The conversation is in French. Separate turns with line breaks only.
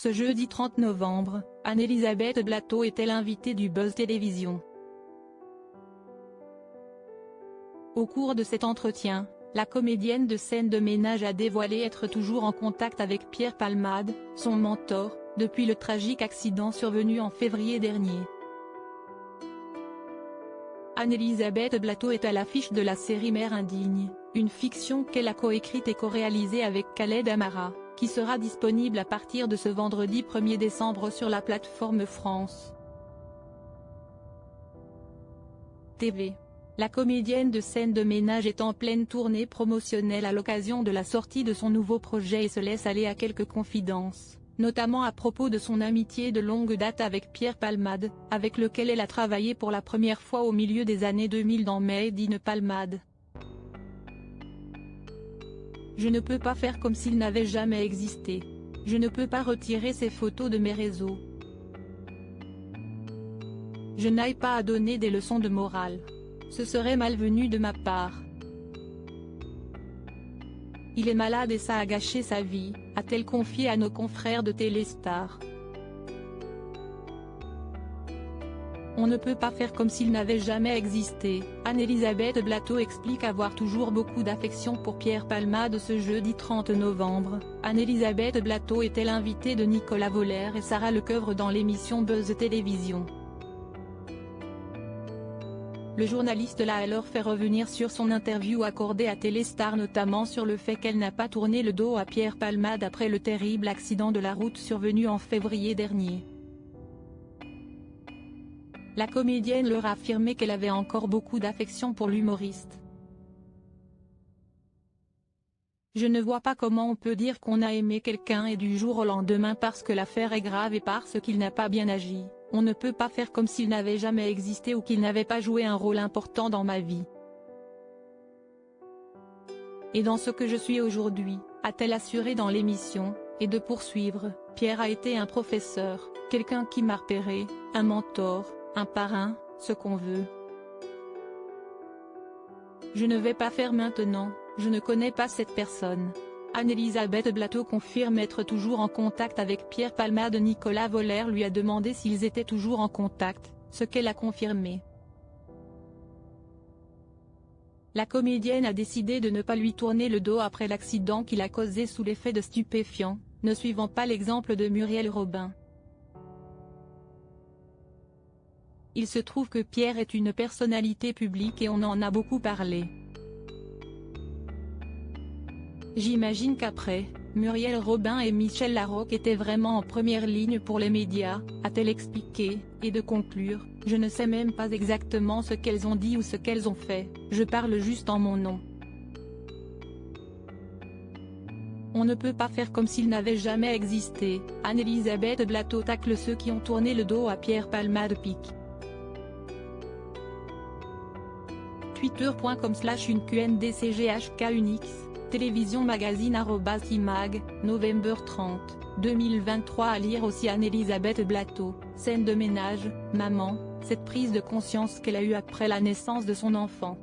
Ce jeudi 30 novembre, Anne-Elisabeth Blateau était l'invitée du Buzz Télévision. Au cours de cet entretien, la comédienne de scène de ménage a dévoilé être toujours en contact avec Pierre Palmade, son mentor, depuis le tragique accident survenu en février dernier. Anne-Elisabeth Blateau est à l'affiche de la série Mère indigne, une fiction qu'elle a coécrite et co-réalisée avec Khaled Amara, qui sera disponible à partir de ce vendredi 1er décembre sur la plateforme France TV. La comédienne de scène de ménage est en pleine tournée promotionnelle à l'occasion de la sortie de son nouveau projet et se laisse aller à quelques confidences, notamment à propos de son amitié de longue date avec Pierre Palmade, avec lequel elle a travaillé pour la première fois au milieu des années 2000 dans Made in Palmade. Je ne peux pas faire comme s'il n'avait jamais existé. Je ne peux pas retirer ces photos de mes réseaux. Je n'aille pas à donner des leçons de morale. Ce serait malvenu de ma part. Il est malade et ça a gâché sa vie, a-t-elle confié à nos confrères de Téléstar. On ne peut pas faire comme s'il n'avait jamais existé. Anne-Elisabeth Blateau explique avoir toujours beaucoup d'affection pour Pierre Palmade. Ce jeudi 30 novembre, Anne-Elisabeth Blateau était l'invitée de Nicolas Voller et Sarah Lecoeuvre dans l'émission Buzz Télévision. Le journaliste l'a alors fait revenir sur son interview accordée à Téléstar, notamment sur le fait qu'elle n'a pas tourné le dos à Pierre Palmade après le terrible accident de la route survenu en février dernier. La comédienne leur a affirmé qu'elle avait encore beaucoup d'affection pour l'humoriste. Je ne vois pas comment on peut dire qu'on a aimé quelqu'un et du jour au lendemain parce que l'affaire est grave et parce qu'il n'a pas bien agi, on ne peut pas faire comme s'il n'avait jamais existé ou qu'il n'avait pas joué un rôle important dans ma vie. Et dans ce que je suis aujourd'hui, a-t-elle assuré dans l'émission, et de poursuivre, Pierre a été un professeur, quelqu'un qui m'a repéré, un mentor, un parrain, ce qu'on veut. Je ne vais pas faire maintenant, je ne connais pas cette personne. Anne-Elisabeth Blateau confirme être toujours en contact avec Pierre Palmade. Nicolas Voller lui a demandé s'ils étaient toujours en contact, ce qu'elle a confirmé. La comédienne a décidé de ne pas lui tourner le dos après l'accident qu'il a causé sous l'effet de stupéfiants, ne suivant pas l'exemple de Muriel Robin. Il se trouve que Pierre est une personnalité publique et on en a beaucoup parlé. J'imagine qu'après, Muriel Robin et Michel Larocque étaient vraiment en première ligne pour les médias, a-t-elle expliqué, et de conclure, je ne sais même pas exactement ce qu'elles ont dit ou ce qu'elles ont fait, je parle juste en mon nom. On ne peut pas faire comme s'il n'avait jamais existé. Anne-Elisabeth Blateau tacle ceux qui ont tourné le dos à Pierre Palmade. Twitter.com/UNQNDCGHKUNX, Télévision Magazine @imag, November 30, 2023. À lire aussi Anne-Elisabeth Blateau, scène de ménage, maman, cette prise de conscience qu'elle a eue après la naissance de son enfant.